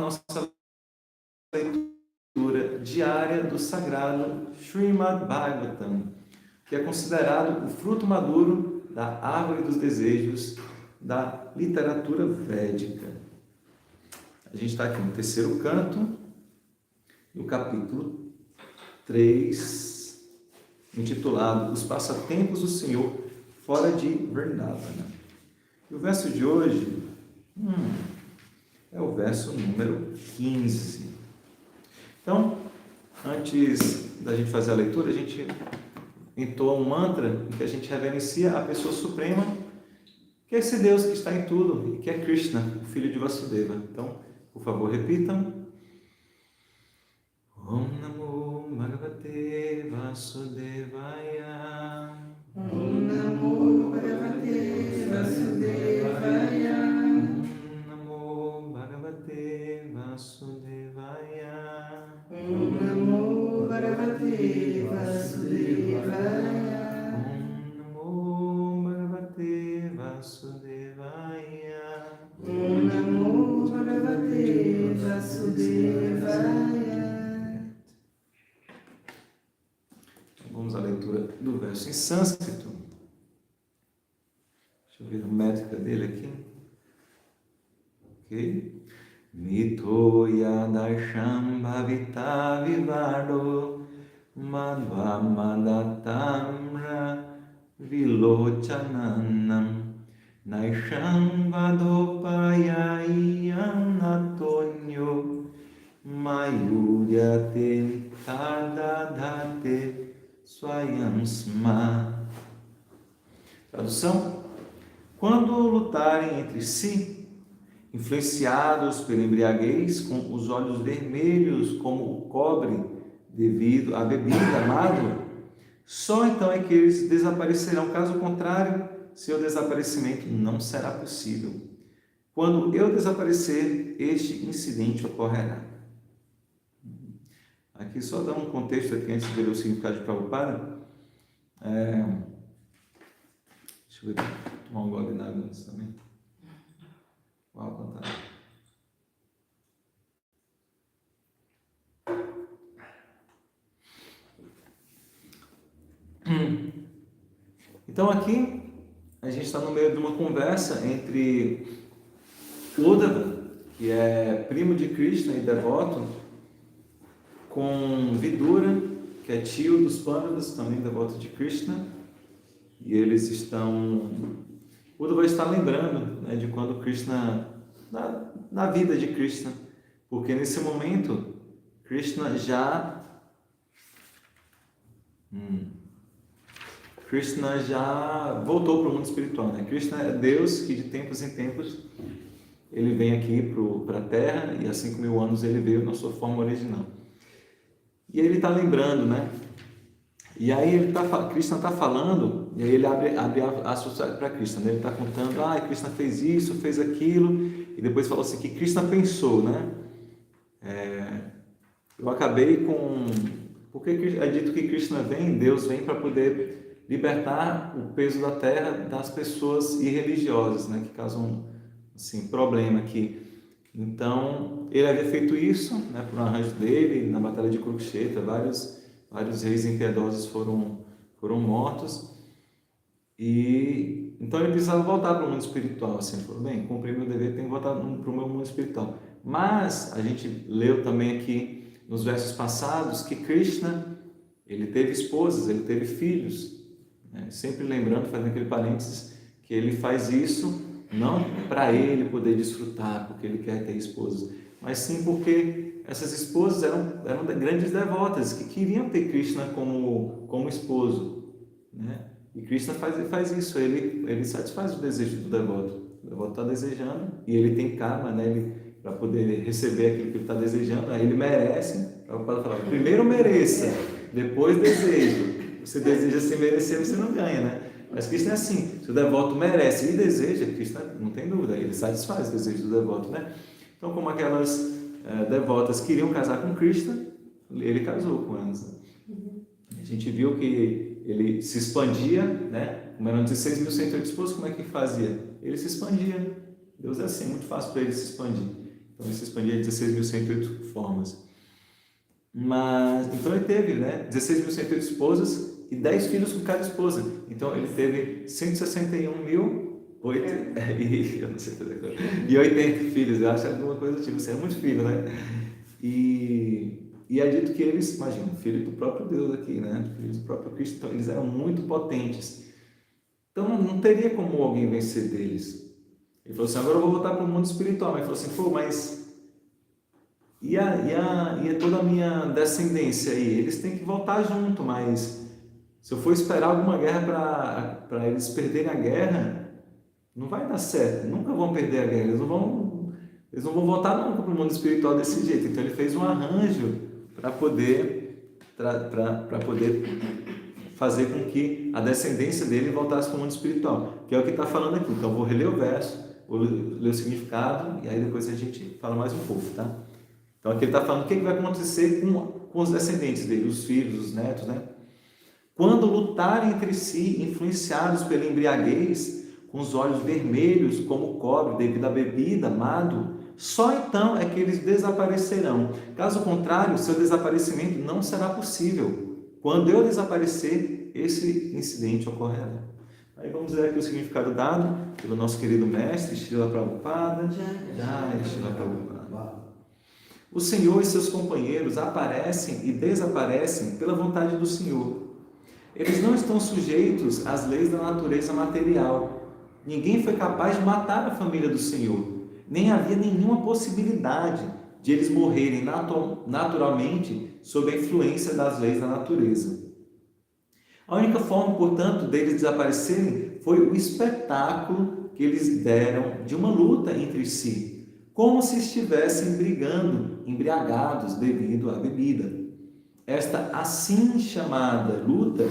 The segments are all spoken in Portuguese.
nossa leitura diária do sagrado Srimad Bhagavatam, que é considerado o fruto maduro da árvore dos desejos da literatura védica. A gente está aqui no terceiro canto, no capítulo 3, intitulado Os Passatempos do Senhor fora de Vrindavana. E o verso de hoje é o verso número 15. Então, antes da gente fazer a leitura, a gente entoa um mantra em que a gente reverencia a pessoa suprema, que é esse Deus que está em tudo, e que é Krishna, o filho de Vasudeva. Então, por favor, repitam. Om Namo Bhagavate Vasudevaya. Om Namo Bhagavate Vasudevaya. Om Namo Bhagavate Vasudevaya. Om Namo Bhagavate Vasudevaya. Om Namo Bhagavate Vasudevaya. Om Namo Bhagavate Vasudevaya. Vamos à leitura do verso em sânscrito. Deixa eu ver a métrica dele aqui. Ok? Mito yadasham bhavita vivado madhva madatamra vilochananam naisham vadopayayam atonyo mayuryate tardadhate swayam sma. Tradução: quando lutarem entre si, influenciados pela embriaguez, com os olhos vermelhos como o cobre devido à bebida amarga, só então é que eles desaparecerão. Caso contrário, seu desaparecimento não será possível. Quando eu desaparecer, este incidente ocorrerá. Aqui só dá um contexto aqui antes de ler o significado de Prabhupada. Deixa eu ver, tomar um gole d'água antes também. Uau, fantástico. Então aqui a gente está no meio de uma conversa entre Uddhava, que é primo de Krishna e devoto, com Vidura, que é tio dos Pandavas, também devoto de Krishna, e eles estão... Uddhava está lembrando, né, de quando Krishna, na vida de Krishna, porque nesse momento Krishna já voltou para o mundo espiritual, né? Krishna é Deus que de tempos em tempos ele vem aqui para a Terra, e há 5.000 anos ele veio na sua forma original. E ele está lembrando, né? E aí Krishna está falando, e aí ele abre a sociedade para Krishna, né? Ele está contando, Krishna fez isso, fez aquilo, e depois falou assim, que Krishna pensou, né? Eu acabei com... Porque é dito que Krishna vem, Deus vem para poder libertar o peso da terra das pessoas irreligiosas, né? Que causam, assim, problema aqui. Então, ele havia feito isso, né, por um arranjo dele, na batalha de Kurukshetra, vários reis impiedosos foram mortos, e então ele precisava voltar para o mundo espiritual, assim, falou, bem, cumpri meu dever, tenho que voltar para o meu mundo espiritual. Mas a gente leu também aqui nos versos passados que Krishna, ele teve esposas, ele teve filhos, né? Sempre lembrando, fazendo aquele parênteses, que ele faz isso não para ele poder desfrutar, porque ele quer ter esposas, mas sim porque essas esposas eram grandes devotas, que queriam ter Krishna como esposo, né? E Krishna faz isso, ele satisfaz o desejo do devoto. O devoto está desejando, e ele tem karma, né? Para poder receber aquilo que ele está desejando, aí ele merece. O Prabhupada fala, primeiro mereça, depois desejo. Você deseja sem merecer, você não ganha, né? Mas Krishna é assim, se o devoto merece e deseja, Krishna não tem dúvida, ele satisfaz o desejo do devoto, né? Então, como aquelas devotas queriam casar com Krishna, ele casou com elas. A gente viu que ele se expandia, né? Como eram 16.108 esposas, como é que fazia? Ele se expandia. Deus é assim, muito fácil para ele se expandir. Então, isso expandia 16.108 formas. Mas, então ele teve, né, 16.108 esposas e 10 filhos com cada esposa. Então ele teve 161.008 eu não sei fazer coisa, e 80 filhos. Eu acho alguma coisa do tipo, assim, é muito filho, né? E é dito que eles, imagina, filho do próprio Deus aqui, né? Filhos do próprio Cristo, então eles eram muito potentes. Então não teria como alguém vencer deles. Ele falou assim, agora eu vou voltar para o mundo espiritual. Mas ele falou assim, pô, mas e toda a minha descendência aí? Eles têm que voltar junto, mas se eu for esperar alguma guerra para eles perderem a guerra, não vai dar certo. Nunca vão perder a guerra. Eles não vão voltar nunca para o mundo espiritual desse jeito. Então ele fez um arranjo para poder fazer com que a descendência dele voltasse para o mundo espiritual, que é o que está falando aqui. Então, eu vou reler o verso, vou ler o significado, e aí depois a gente fala mais um pouco, tá? Então, aqui ele está falando o que vai acontecer com os descendentes dele, os filhos, os netos, né? Quando lutarem entre si, influenciados pela embriaguez, com os olhos vermelhos como cobre devido à bebida, amado, só então é que eles desaparecerão. Caso contrário, seu desaparecimento não será possível. Quando eu desaparecer, esse incidente ocorrerá. Aí vamos ver aqui o significado dado pelo nosso querido mestre, Srila Prabhupada. Jai, Srila Prabhupada. O Senhor e seus companheiros aparecem e desaparecem pela vontade do Senhor. Eles não estão sujeitos às leis da natureza material. Ninguém foi capaz de matar a família do Senhor. Nem havia nenhuma possibilidade de eles morrerem naturalmente sob a influência das leis da natureza. A única forma, portanto, deles desaparecerem foi o espetáculo que eles deram de uma luta entre si, como se estivessem brigando, embriagados devido à bebida. Esta assim chamada luta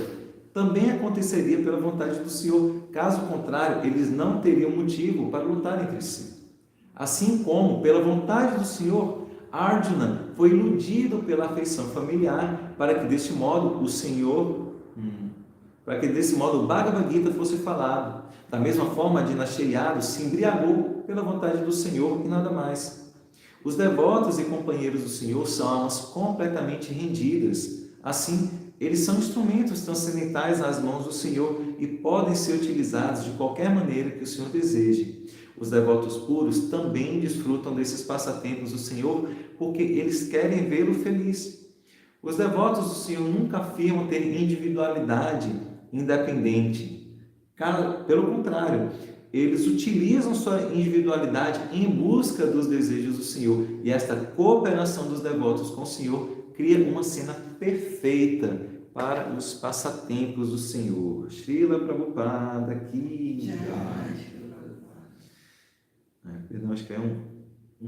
também aconteceria pela vontade do Senhor. Caso contrário, eles não teriam motivo para lutar entre si. Assim como, pela vontade do Senhor, Arjuna foi iludido pela afeição familiar para que desse modo o Bhagavad Gita fosse falado. Da mesma forma, Dinasteriado se embriagou pela vontade do Senhor e nada mais. Os devotos e companheiros do Senhor são almas completamente rendidas. Assim, eles são instrumentos transcendentais nas mãos do Senhor e podem ser utilizados de qualquer maneira que o Senhor deseje. Os devotos puros também desfrutam desses passatempos do Senhor porque eles querem vê-lo feliz. Os devotos do Senhor nunca afirmam ter individualidade independente. Pelo contrário, eles utilizam sua individualidade em busca dos desejos do Senhor. E esta cooperação dos devotos com o Senhor cria uma cena perfeita para os passatempos do Senhor. Srila Prabhupada aqui. Perdão, acho que é um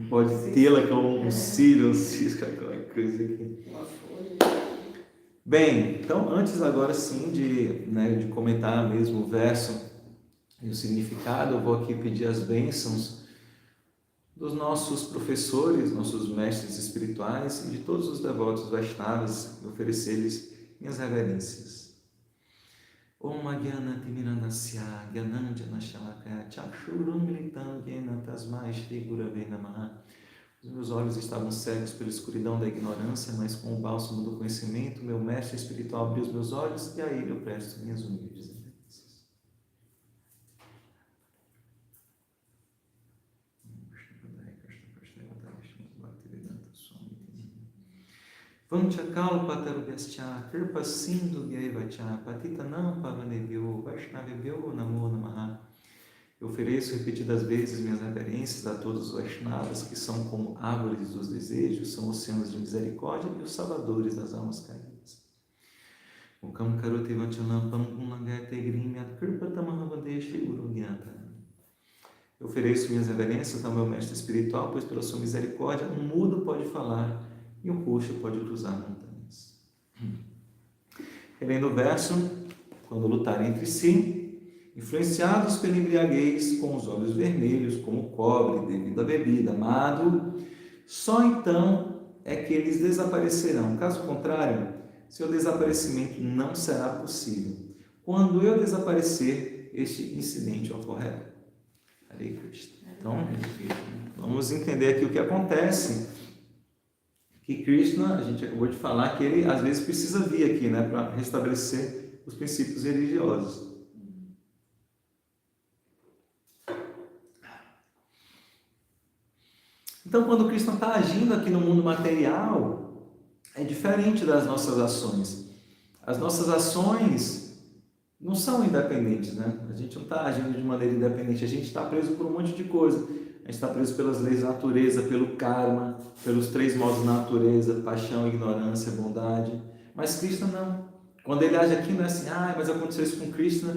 pode tê-la com um cílio, um cisco, aquela coisa aqui. Bem, então antes agora sim de comentar mesmo o verso e o significado, eu vou aqui pedir as bênçãos dos nossos professores, nossos mestres espirituais e de todos os devotos Vaishnavas e oferecer-lhes minhas reverências. Om Agyanati Mirandasya Gyananjana Shalakaya Chakshurum Militam Yena Tasmai Shri Gurave Namaha. Os meus olhos estavam cegos pela escuridão da ignorância, mas com o bálsamo do conhecimento, meu mestre espiritual abriu os meus olhos e a ele eu presto minhas humildes reverências. Vanchakalpatarubhyascha kirpa sindhu gyevacha patitanam pavanebhyo vaishnavebhyo namo namaha. Eu ofereço repetidas vezes minhas reverências a todos os Vaishnavas que são como árvores dos desejos, são oceanos de misericórdia e os salvadores das almas caídas. Mukam karoti vanchalam pampunagate grimyat kirpatamahavadeshri guru gyata. Eu ofereço minhas reverências ao meu mestre espiritual, pois pela sua misericórdia um mudo pode falar e um coxo pode cruzar montanhas. Relendo o verso, quando lutarem entre si, influenciados pela embriaguez, com os olhos vermelhos como cobre devido à bebida, amado, só então é que eles desaparecerão. Caso contrário, seu desaparecimento não será possível. Quando eu desaparecer, este incidente ocorrerá. Hare Krishna. Então, vamos entender aqui o que acontece. Que Krishna, a gente acabou de falar que ele às vezes precisa vir aqui, né, para restabelecer os princípios religiosos. Então, quando Krishna está agindo aqui no mundo material, é diferente das nossas ações. As nossas ações não são independentes, né? A gente não está agindo de maneira independente, a gente está preso por um monte de coisa. A gente está preso pelas leis da natureza, pelo karma, pelos 3 modos da natureza, paixão, ignorância, bondade. Mas Krishna não. Quando ele age aqui, não é assim, mas aconteceu isso com Krishna,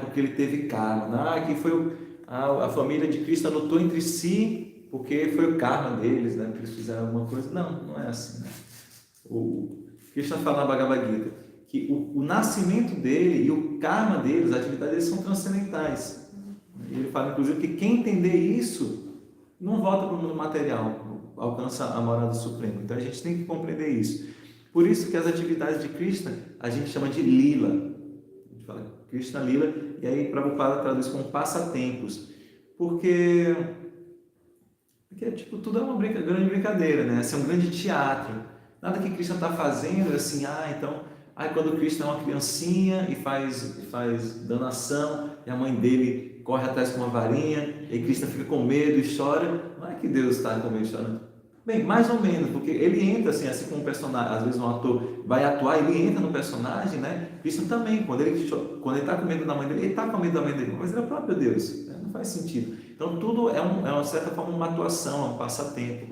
porque ele teve karma. Que foi a família de Krishna lutou entre si, porque foi o karma deles, né? Que eles fizeram alguma coisa. Não, não é assim, né? O Krishna fala na Bhagavad Gita que o nascimento dele e o karma deles, as atividades deles são transcendentais. Ele fala, inclusive, que quem entender isso não volta para o mundo material, alcança a morada suprema. Então a gente tem que compreender isso. Por isso que as atividades de Krishna a gente chama de lila. A gente fala Krishna lila, e aí Prabhupada traduz como passatempos. Porque tipo, tudo é uma grande brincadeira, né? Assim, é um grande teatro. Nada que Krishna está fazendo é assim, quando Krishna é uma criancinha e faz danação, e a mãe dele corre atrás com uma varinha, e Krishna fica com medo e chora. Não é que Deus está com medo e chorando. Bem, mais ou menos, porque ele entra assim como um personagem, às vezes um ator vai atuar, ele entra no personagem, né? Krishna também, quando ele está com medo da mãe dele, ele está com medo da mãe dele, mas ele é o próprio Deus, né? Não faz sentido. Então tudo é uma certa forma uma atuação, é um passatempo.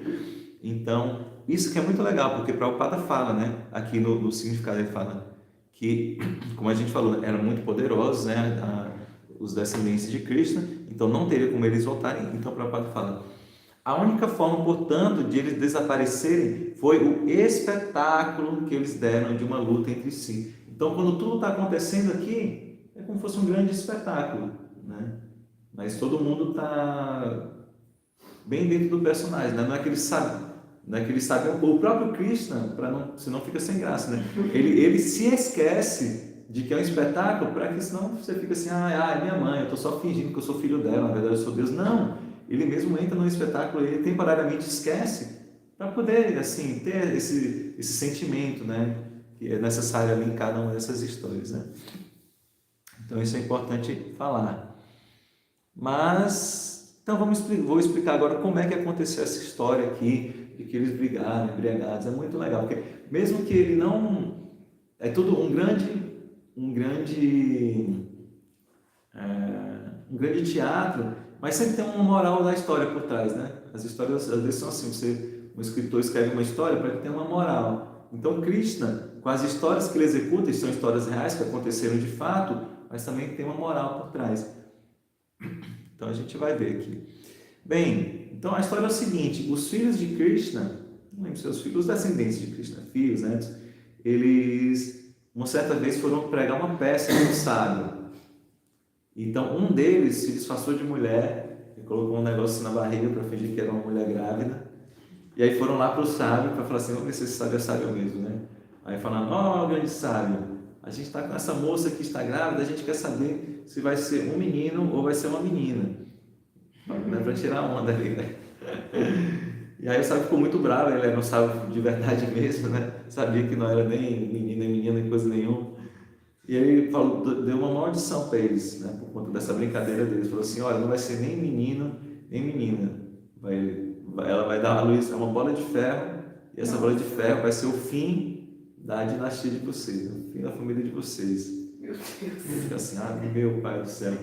Então, isso que é muito legal, porque Prabhupada fala, né? Aqui no significado ele fala que, como a gente falou, eram muito poderosos, né? Os descendentes de Krishna, então não teria como eles voltarem. Então Prabhupada fala: a única forma, portanto, de eles desaparecerem foi o espetáculo que eles deram de uma luta entre si. Então, quando tudo está acontecendo aqui, é como se fosse um grande espetáculo, né? Mas todo mundo está bem dentro do personagem, né? Não é que eles sabem, o próprio Krishna, senão fica sem graça, né? Ele se esquece de que é um espetáculo, para que senão você fica assim, é minha mãe, eu estou só fingindo que eu sou filho dela, na verdade eu sou Deus. Não, ele mesmo entra no espetáculo, ele temporariamente esquece, para poder, assim, ter esse sentimento, né? Que é necessário ali em cada uma dessas histórias, né? Então isso é importante falar. Mas, então vou explicar agora como é que aconteceu essa história aqui, de que eles brigaram, embriagados. É muito legal, porque mesmo que ele não... É tudo um grande teatro, mas sempre tem uma moral da história por trás, né? As histórias às vezes são assim, um escritor escreve uma história para que tenha uma moral. Então Krishna, com as histórias que ele executa, são histórias reais que aconteceram de fato, mas também tem uma moral por trás. Então a gente vai ver aqui. Bem, então a história é o seguinte: os filhos de Krishna, não lembro seus filhos, os descendentes de Krishna, filhos, netos, eles uma certa vez foram pregar uma peça no sábado. Então um deles se disfarçou de mulher e colocou um negócio na barriga para fingir que era uma mulher grávida. E aí foram lá para o sábio para falar assim: vamos ver se esse sábio é sábio mesmo, né? Aí falaram: grande sábio, a gente está com essa moça que está grávida, a gente quer saber se vai ser um menino ou vai ser uma menina. Para tirar a onda ali, né? E aí o sábio ficou muito bravo, ele era um sábio de verdade mesmo, né? Sabia que não era nem menino, nem menina, nem coisa nenhuma. E ele deu uma maldição para eles, né? Por conta dessa brincadeira deles. Falou assim: olha, não vai ser nem menino, nem menina. Ela vai dar à luz uma bola de ferro, e essa bola de ferro vai ser o fim da dinastia de vocês, o fim da família de vocês. Meu Deus. Ele fica assim: meu pai do céu.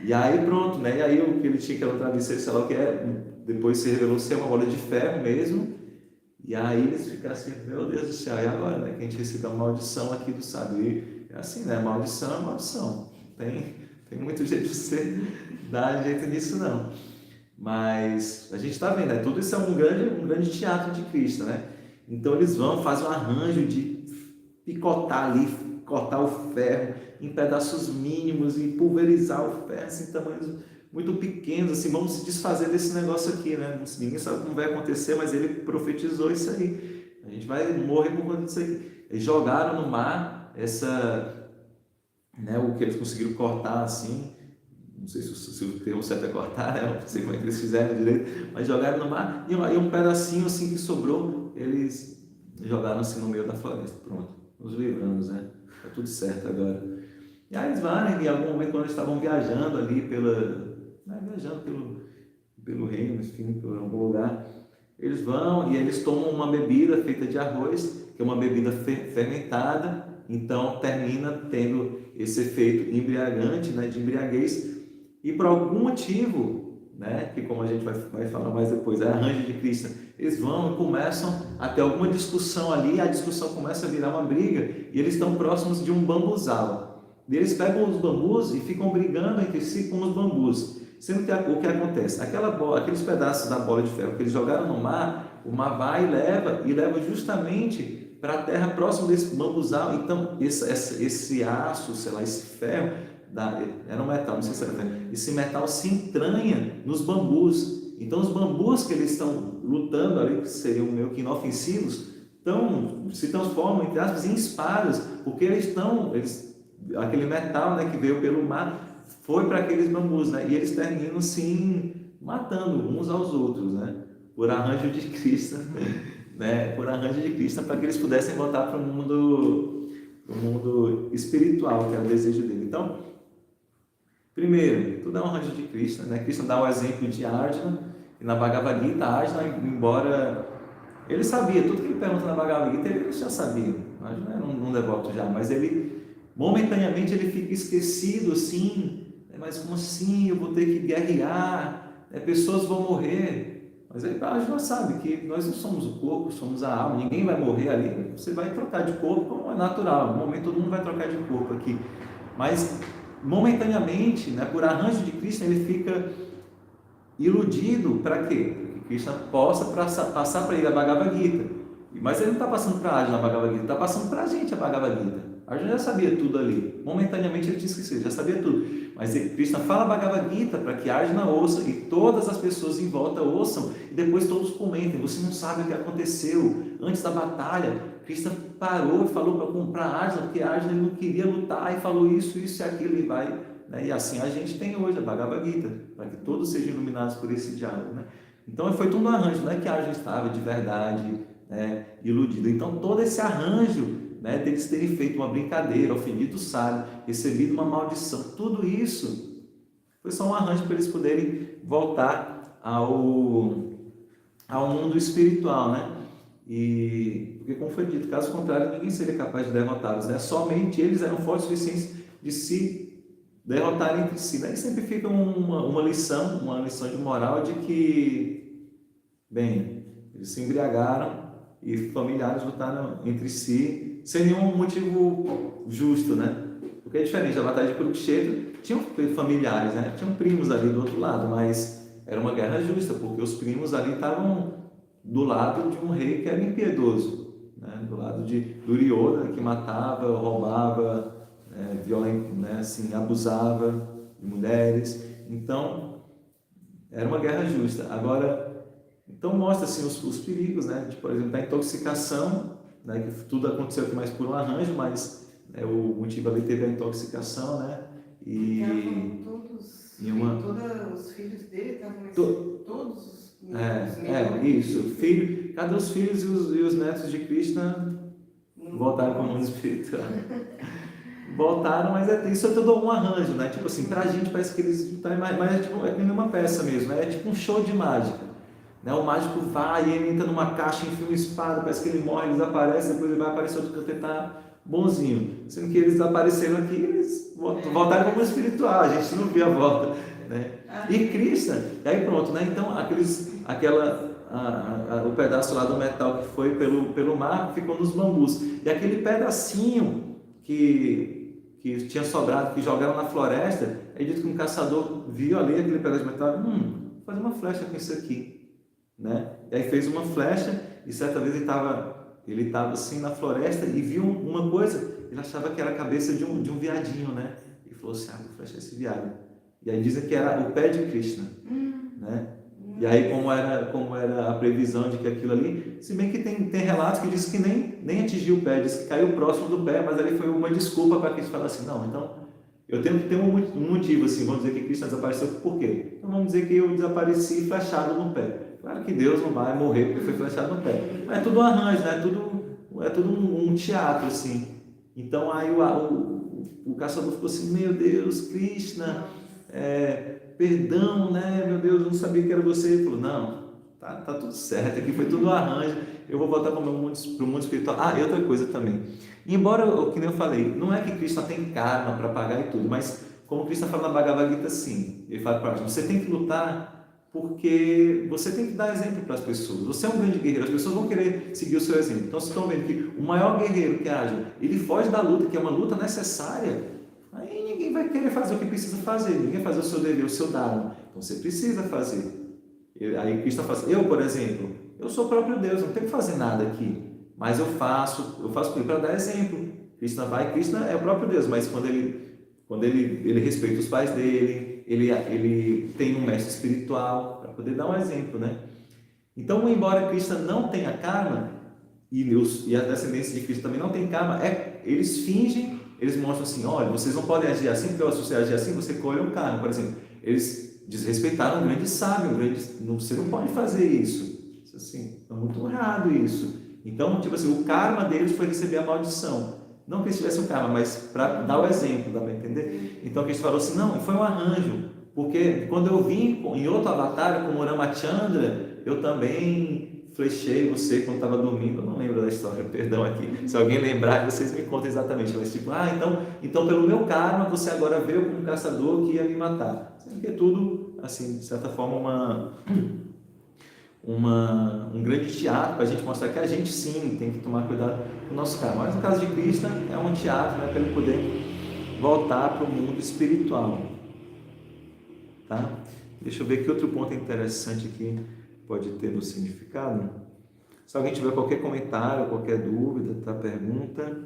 E aí pronto, né? E aí o que ele tinha, que era um travesseiro, sei lá o que é, depois se revelou ser uma bola de ferro mesmo. E aí eles ficaram assim: meu Deus do céu, e agora, né? Que a gente recebeu uma maldição aqui do sábio. E é assim, né? Maldição é maldição. Tem muito jeito de você dar jeito nisso, não. Mas a gente está vendo, né? Tudo isso é um grande teatro de Cristo, né? Então eles fazem um arranjo de picotar ali, cortar o ferro em pedaços mínimos e pulverizar o ferro assim, em tamanhos muito pequenos, assim, vamos se desfazer desse negócio aqui, né? Ninguém sabe como vai acontecer, mas ele profetizou isso aí. A gente vai morrer por conta disso aqui. Eles jogaram no mar o que eles conseguiram cortar assim, não sei se o termo certo é cortar, né? Não sei como é que eles fizeram direito, mas jogaram no mar, e um pedacinho assim que sobrou, eles jogaram assim no meio da floresta. Pronto, nos livramos, né? Tá tudo certo agora. E aí eles vão, né, em algum momento, quando eles estavam viajando ali viajando pelo reino, enfim, por algum lugar, eles vão e eles tomam uma bebida feita de arroz, que é uma bebida fermentada, então termina tendo esse efeito embriagante, né, de embriaguez, e por algum motivo, né, que como a gente vai falar mais depois, é arranjo de Cristo, eles vão e começam a ter alguma discussão ali, a discussão começa a virar uma briga, e eles estão próximos de um bambuzal. E eles pegam os bambus e ficam brigando entre si com os bambus. Sendo que o que acontece? Aqueles pedaços da bola de ferro que eles jogaram no mar, o mar vai e leva justamente para a terra próximo desse bambuzal. Então, esse aço, sei lá, esse ferro, era um metal, não sei se era ferro, esse metal se entranha nos bambus. Então, os bambus que eles estão lutando ali, que seriam meio que inofensivos, se transformam, entre aspas, em espadas, porque aquele metal, né, que veio pelo mar foi para aqueles bambus, né, e eles terminam se matando uns aos outros, né, por arranjo de Cristo, né, por arranjo de Cristo, para que eles pudessem voltar para o mundo espiritual, que é o desejo dele. Então, primeiro, tudo é um arranjo de Cristo, né? Cristo dá o exemplo de Arjuna, e na Bhagavad Gita, Arjuna, embora ele sabia, tudo que ele pergunta na Bhagavad Gita, ele já sabia, Arjuna era um devoto já, mas momentaneamente ele fica esquecido, assim, mas como assim, eu vou ter que guerrear, pessoas vão morrer, mas aí Arjuna sabe que nós não somos o corpo, somos a alma, ninguém vai morrer ali, você vai trocar de corpo como é natural, no momento todo mundo vai trocar de corpo aqui, mas momentaneamente, né, por arranjo de Cristo, ele fica iludido para quê? Para que Krishna possa passar para ele a Bhagavad Gita. Mas ele não está passando para Arjuna a Bhagavad Gita, está passando para a gente a Bhagavad Gita. Arjuna já sabia tudo ali, momentaneamente ele tinha esquecido, já sabia tudo. Mas Krishna fala a Bhagavad Gita para que Arjuna ouça e todas as pessoas em volta ouçam e depois todos comentem. Você não sabe o que aconteceu antes da batalha. Krishna parou e falou para comprar Arjuna, porque Arjuna ele não queria lutar e falou isso e aquilo e vai. Né? E assim a gente tem hoje a Bhagavad Gita, para que todos sejam iluminados por esse diálogo. Né? Então foi tudo um arranjo, não é que Arjuna estava de verdade, né, iludido. Então todo esse arranjo, né, deles terem feito uma brincadeira, ofendido o sábio, recebido uma maldição, tudo isso foi só um arranjo para eles poderem voltar ao mundo espiritual, né? E porque, como foi dito, caso contrário, ninguém seria capaz de derrotá-los, né? Somente eles eram fortes o suficientes de se derrotarem entre si. Daí sempre fica uma lição de moral de que, bem, eles se embriagaram e familiares lutaram entre si sem nenhum motivo justo, né? Porque é diferente da batalha de Kurukshetra, tinham familiares, né? Tinham primos ali do outro lado, mas era uma guerra justa, porque os primos ali estavam do lado de um rei que era impiedoso, né? Do lado de Duryodhana, que matava, roubava, né? Assim, abusava de mulheres. Então, era uma guerra justa. Agora, então mostra assim, os perigos, né? De, por exemplo, da intoxicação, né? Que tudo aconteceu aqui mais por um arranjo, mas o motivo ali teve a intoxicação, né? E todos os filhos dele estavam todos os isso. Cadê os filhos e os netos de Krishna voltaram para o mundo espiritual? Voltaram, mas isso é todo um arranjo, né? Tipo assim, pra gente parece que eles estão, mas é tipo uma peça mesmo, né? É tipo um show de mágica, né? O mágico vai e ele entra numa caixa, enfia uma espada, parece que ele morre, ele desaparece, depois ele vai aparecer outro canto e tá bonzinho. Sendo que eles apareceram aqui, eles voltaram para o mundo espiritual, a gente não viu a volta, né? E Krishna, e aí pronto, né? Então o pedaço lá do metal que foi pelo mar ficou nos bambus, e aquele pedacinho que tinha sobrado, que jogaram na floresta, é dito que um caçador viu ali aquele pedaço de metal, vou fazer uma flecha com isso aqui, né? E aí fez uma flecha, e certa vez ele estava assim na floresta e viu uma coisa, ele achava que era a cabeça de um viadinho, né? E falou assim, vou flechar esse viado. E aí dizem que era o pé de Krishna, né? E aí como era a previsão de que aquilo ali, se bem que tem relatos que diz que nem atingiu o pé, diz que caiu próximo do pé, mas ali foi uma desculpa para que eles falassem assim, não, então Eu tenho que ter um motivo, assim, vamos dizer que Cristo desapareceu, por quê? Então vamos dizer que eu desapareci flechado no pé. Claro que Deus não vai morrer porque foi flechado no pé. Mas é tudo um arranjo, né? É tudo um teatro, assim. Então aí o caçador ficou assim, meu Deus, Krishna, perdão, né? Meu Deus, eu não sabia que era você. Ele falou, não, tá tudo certo, aqui foi tudo um arranjo, eu vou voltar para o mundo espiritual. E outra coisa também. Embora, que nem eu falei, não é que Krishna tem karma para pagar e tudo, mas como Krishna fala na Bhagavad Gita, sim, ele fala para nós, você tem que lutar porque você tem que dar exemplo para as pessoas. Você é um grande guerreiro, as pessoas vão querer seguir o seu exemplo. Então, vocês estão vendo que o maior guerreiro que haja, ele foge da luta, que é uma luta necessária, aí ninguém vai querer fazer o que precisa fazer, ninguém vai fazer o seu dever, o seu dharma. Então, você precisa fazer. Aí Krishna fala assim, eu, por exemplo, eu sou o próprio Deus, não tenho que fazer nada aqui, mas eu faço para dar exemplo. Krishna é o próprio Deus, mas quando ele respeita os pais dele, ele tem um mestre espiritual para poder dar um exemplo, né? Então, embora Krishna não tenha karma, e a descendência de Krishna também não tem karma, eles fingem, eles mostram assim, olha, vocês não podem agir assim, porque se você agir assim, você colhe um karma. Por exemplo, eles desrespeitaram um grande sábio, você não pode fazer isso. Assim, é muito errado isso. Então, tipo assim, o karma deles foi receber a maldição. Não que eles tivessem um karma, mas para dar o exemplo, dá para entender? Então, que eles falaram assim, não, foi um arranjo, porque quando eu vim em outro avatar, como Ramachandra, eu também flechei você quando estava dormindo. Eu não lembro da história, perdão aqui. Se alguém lembrar, vocês me contem exatamente. Mas tipo, então pelo meu karma, você agora veio como um caçador que ia me matar. Sendo que é tudo, assim, de certa forma, um grande teatro para a gente mostrar que a gente sim tem que tomar cuidado com o nosso karma. Mas no caso de Krishna é um teatro, né, para ele poder voltar para o mundo espiritual. Tá? Deixa eu ver que outro ponto interessante aqui pode ter no significado. Se alguém tiver qualquer comentário, qualquer dúvida, tá? Pergunta.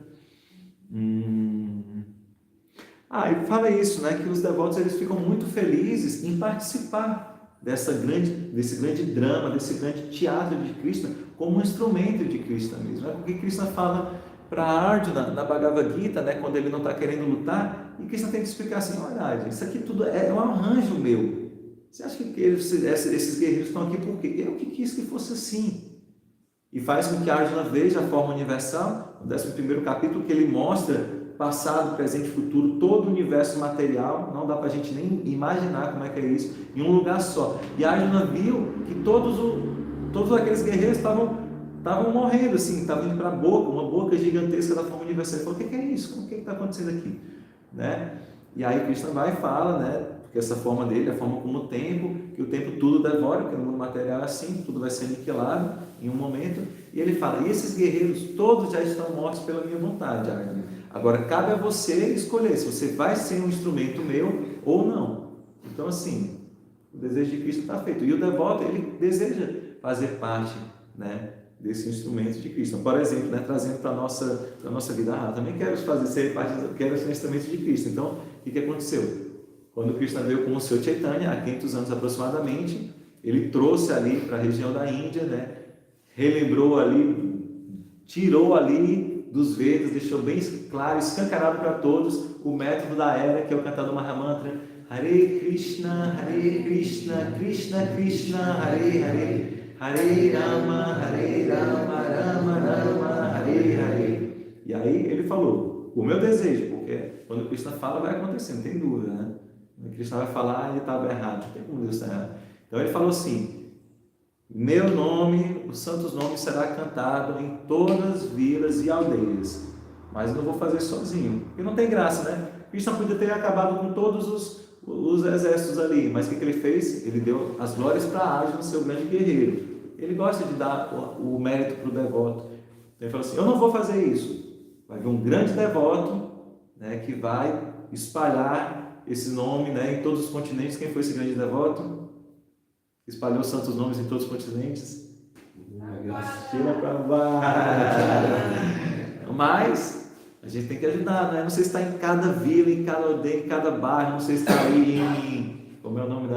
E fala isso, né? Que os devotos eles ficam muito felizes em participar desse grande drama, desse grande teatro de Krishna, como um instrumento de Krishna mesmo. Né? Porque Krishna fala para Arjuna, na Bhagavad Gita, né, quando ele não está querendo lutar, e Krishna tem que explicar assim, olha, isso aqui tudo é um arranjo meu. Você acha que esses guerreiros estão aqui por quê? Eu que quis que fosse assim. E faz com que Arjuna veja a forma universal, no 11º capítulo, que ele mostra passado, presente e futuro, todo o universo material, não dá para a gente nem imaginar como é que é isso, em um lugar só. E Arjuna viu que todos aqueles guerreiros estavam morrendo, assim, estavam indo para a boca, uma boca gigantesca da forma universal. Ele falou, o que é isso? O que está acontecendo aqui? Né? E aí Krishna vai e fala, né? Porque essa forma dele, a forma como o tempo, que o tempo tudo devora, porque no mundo material é assim, tudo vai ser aniquilado em um momento. E ele fala, e esses guerreiros todos já estão mortos pela minha vontade, Arjuna. Agora cabe a você escolher se você vai ser um instrumento meu ou não. Então assim, o desejo de Cristo está feito. E o devoto, ele deseja fazer parte, né, desse instrumento de Cristo. Por exemplo, né, trazendo para a nossa vida, também quero ser um instrumento de Cristo. Então, o que aconteceu? Quando Krishna veio com o seu Chaitanya, há 500 anos aproximadamente, ele trouxe ali para a região da Índia, né, relembrou ali, tirou ali dos Vedas, deixou bem claro, escancarado para todos o método da era, que é o cantar do Mahamantra, Hare Krishna, Krishna Krishna, Hare Hare, Hare Rama, Rama Rama, Hare Hare. E aí ele falou, o meu desejo, porque quando Krishna fala vai acontecer, não tem dúvida, né? Quando Krishna vai falar, ele estava errado, não tem como Deus estar errado. Então ele falou assim, meu nome, os santos nomes será cantado em todas as vilas e aldeias, mas não vou fazer sozinho, porque não tem graça, né? Krishna podia ter acabado com todos os exércitos ali, mas o que ele fez? Ele deu as glórias para Arjuna, seu grande guerreiro. Ele gosta de dar o mérito para o devoto. Então ele falou assim, eu não vou fazer isso. Vai vir um grande devoto, né, que vai espalhar esse nome, né, em todos os continentes. Quem foi esse grande devoto? Espalhou os santos nomes em todos os continentes. Tira para baixo. Mas a gente tem que ajudar, né? Não sei se está em cada vila, em cada aldeia, em cada bairro. Não sei se está aí em... Como é o nome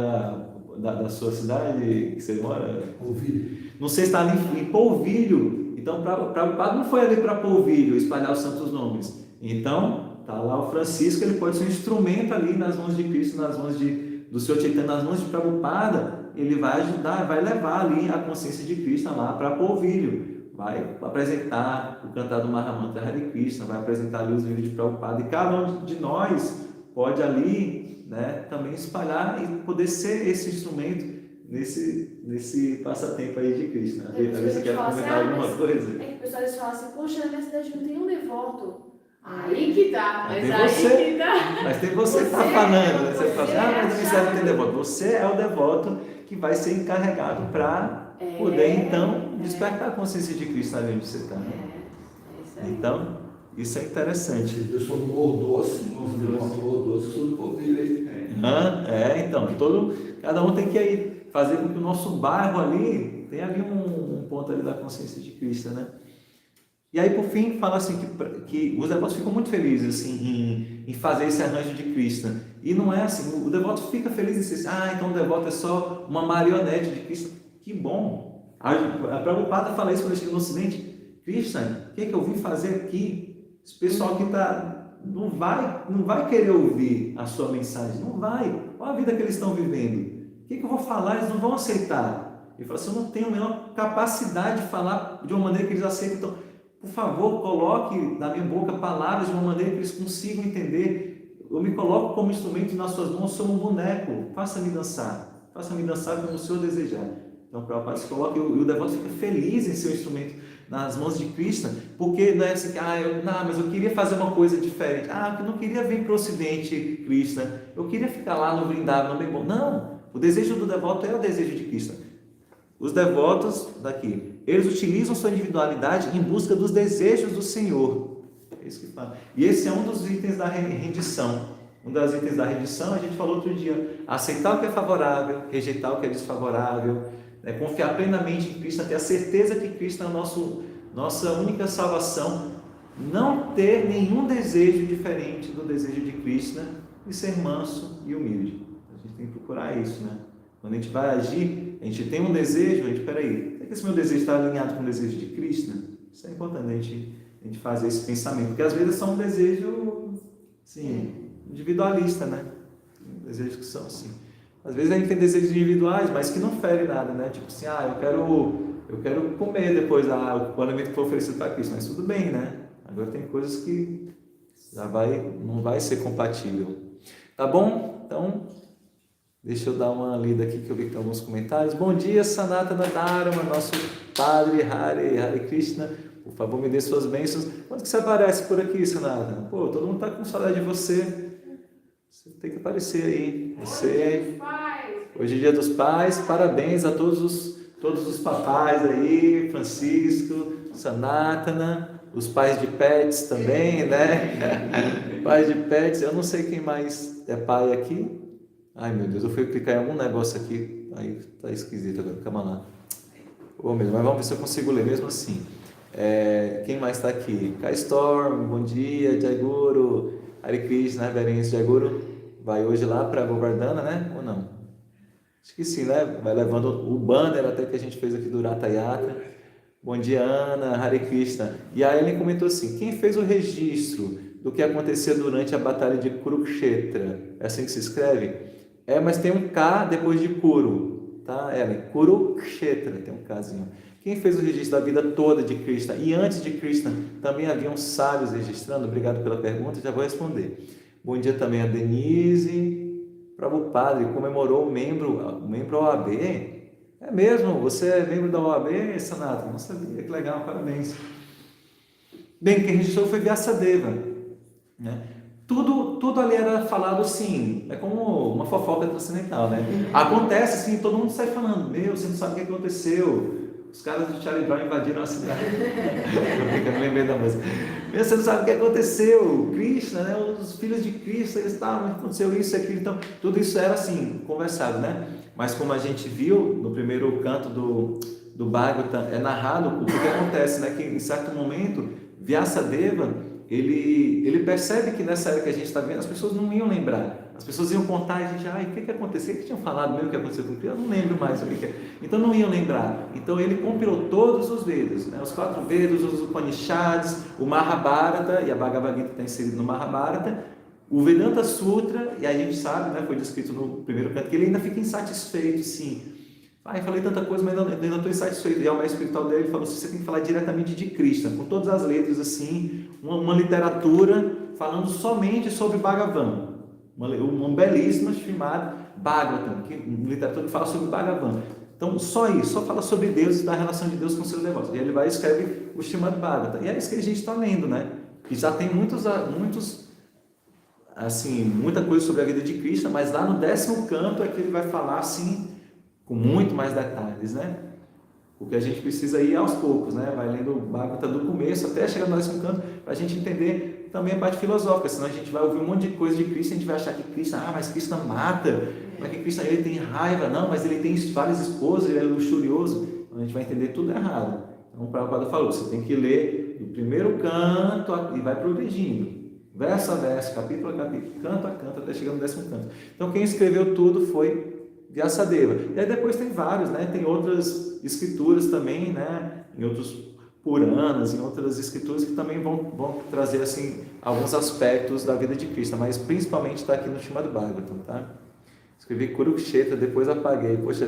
da sua cidade que você mora? Polvilho. Não sei se está ali em Polvilho. Então, Prabhupada não foi ali para Polvilho espalhar os santos nomes. Então, tá lá o Francisco, ele pode ser um instrumento ali nas mãos de Cristo, nas mãos do Senhor Chaitanya, nas mãos de Prabhupada. Ele vai ajudar, vai levar ali a consciência de Krishna lá para polvilho, vai apresentar o cantar do Mahamantra Hare Krishna, vai apresentar ali os livros de Prabhupada, e cada um de nós pode ali, né, também espalhar e poder ser esse instrumento nesse passatempo aí de Krishna. A ver se você quer comentar alguma coisa. É que o pessoal fala assim, poxa, na minha cidade não tem um devoto. Aí que dá, mas tem aí você, que dá. Mas tem você que está falando, você fala assim, mas na minha cidade não tem devoto. Você é o devoto que vai ser encarregado para poder, então, despertar a consciência de Cristo ali onde você está. Né? Então, isso é interessante. Deus foi mordoso, tudo por ele. Então, cada um tem que aí fazer com que o nosso bairro ali tenha ali um ponto ali da consciência de Cristo, né? E aí, por fim, fala assim que os devotos ficam muito felizes assim, em fazer esse arranjo de Krishna. E não é assim, o devoto fica feliz em dizer assim, então o devoto é só uma marionete de Krishna. Que bom! A Prabhupada fala isso quando chega no Ocidente. Krishna, o que eu vim fazer aqui? Esse pessoal que não vai querer ouvir a sua mensagem, não vai. Olha a vida que eles estão vivendo. O que eu vou falar? Eles não vão aceitar. Ele fala assim, eu não tenho a menor capacidade de falar de uma maneira que eles aceitem. Então, por favor, coloque na minha boca palavras de uma maneira que eles consigam entender. Eu me coloco como instrumento nas suas mãos, sou um boneco. Faça-me dançar como o Senhor desejar. Então, o Prabhupada se coloca e o devoto fica feliz em ser um instrumento nas mãos de Krishna, porque não é assim que, mas eu queria fazer uma coisa diferente. Eu não queria vir para o Ocidente, Krishna. Eu queria ficar lá no Vrindavan, no bem bom. Não, o desejo do devoto é o desejo de Krishna. Os devotos daqui, eles utilizam sua individualidade em busca dos desejos do Senhor. É isso que fala. E esse é um dos itens da rendição. Um dos itens da rendição, a gente falou outro dia, aceitar o que é favorável, rejeitar o que é desfavorável, confiar plenamente em Cristo, ter a certeza que Cristo é a nossa única salvação, não ter nenhum desejo diferente do desejo de Krishna e ser manso e humilde. A gente tem que procurar isso, né? Quando a gente vai agir, a gente tem um desejo, peraí, será que esse meu desejo está alinhado com o desejo de Krishna? Isso é importante a gente fazer esse pensamento, porque às vezes são um desejo, individualista, né? Desejos que são assim. Às vezes a gente tem desejos individuais, mas que não ferem nada, né? Tipo assim, eu quero comer depois o alimento que foi oferecido para Cristo, mas tudo bem, né? Agora tem coisas que não vai ser compatível. Tá bom? Então, deixa eu dar uma lida aqui que eu vi que tem alguns comentários. Bom dia, Sanatana Dharma, nosso Padre Hare Krishna. Por favor, me dê suas bênçãos. Quando que você aparece por aqui, Sanatana? Todo mundo está com saudade de você. Você tem que aparecer aí. Hoje é Dia dos Pais. Parabéns a todos os papais aí, Francisco, Sanatana, os pais de pets também, né? Pais de pets, eu não sei quem mais é pai aqui. Ai meu Deus, eu fui clicar em algum negócio aqui, aí tá esquisito agora, calma lá. Mas vamos ver se eu consigo ler mesmo assim. Quem mais está aqui? Kai Storm, bom dia, Jaiguru, Hare Krishna, reverência. Jaiguru vai hoje lá para Govardhana, né? Ou não? Acho que sim, né? Vai levando o banner até que a gente fez aqui do Ratha Yatra. Bom dia, Ana, Hare Krishna. E aí ele comentou assim, quem fez o registro do que acontecia durante a batalha de Kurukshetra? É assim que se escreve? Mas tem um K depois de Kuru, tá? Kurukshetra, tem um Kzinho. Quem fez o registro da vida toda de Krishna? E antes de Krishna, também haviam sábios registrando? Obrigado pela pergunta, já vou responder. Bom dia também a Denise. Prabhupada comemorou o membro OAB. É mesmo? Você é membro da OAB, Sanata? Não sabia, que legal, parabéns. Bem, quem registrou foi Vyasadeva, né? Tudo ali era falado assim, é como uma fofoca transcendental, né? Acontece assim, todo mundo sai falando, você não sabe o que aconteceu, os caras do Charlie Brown invadiram a cidade. Eu me lembrei da música. Você não sabe o que aconteceu, Krishna, né? Os filhos de Krishna, eles estavam, aconteceu isso e aquilo, então, tudo isso era assim, conversado, né? Mas como a gente viu no primeiro canto do Bhagavatam, é narrado o que acontece, né? Que em certo momento, Vyasadeva, ele percebe que nessa era que a gente está vendo, as pessoas não iam lembrar, As pessoas iam contar e a gente, o que aconteceu? O que tinham falado mesmo que aconteceu com Cristo? Eu não lembro mais o que é. Então não iam lembrar. Então ele compilou todos os Vedas, né? Os 4 Vedas, os Upanishads, o Mahabharata, e a Bhagavad Gita está inserido no Mahabharata, o Vedanta Sutra, e a gente sabe, né, foi descrito no primeiro canto, que ele ainda fica insatisfeito, sim. Eu falei tanta coisa, mas ainda estou insatisfeito. E o mestre espiritual dele falou assim, você tem que falar diretamente de Krishna, com todas as letras, assim, uma literatura falando somente sobre Bhagavan. Uma belíssima chamada Bhagavatam, uma literatura que fala sobre Bhagavan. Então, só isso, só fala sobre Deus e da relação de Deus com seus devotos. E ele vai e escreve o Srimad Bhagavatam. E é isso que a gente está lendo, né? Que já tem muita coisa sobre a vida de Krishna, mas lá no 10º canto é que ele vai falar, assim, com muito mais detalhes, né? Porque a gente precisa ir aos poucos, né? Vai lendo o Bhagavatam do começo até chegar no 10º canto, para a gente entender também a parte filosófica, senão a gente vai ouvir um monte de coisa de Krishna, a gente vai achar que Krishna, mas Krishna mata, mas que Krishna ele tem raiva, não, mas ele tem várias esposas, ele é luxurioso, então a gente vai entender tudo errado. Então o Prabhupada falou, você tem que ler do primeiro canto e vai progredindo, verso a verso, capítulo a capítulo, canto a canto, até chegar no 10º canto. Então quem escreveu tudo foi Vyasadeva. E aí depois tem vários, né? Tem outras escrituras também, né? Em outros Puranas, em outras escrituras que também vão trazer assim alguns aspectos da vida de Krishna, mas principalmente está aqui no Srimad Bhagavatam, tá? Escrevi Kurukshetra, depois apaguei. Poxa,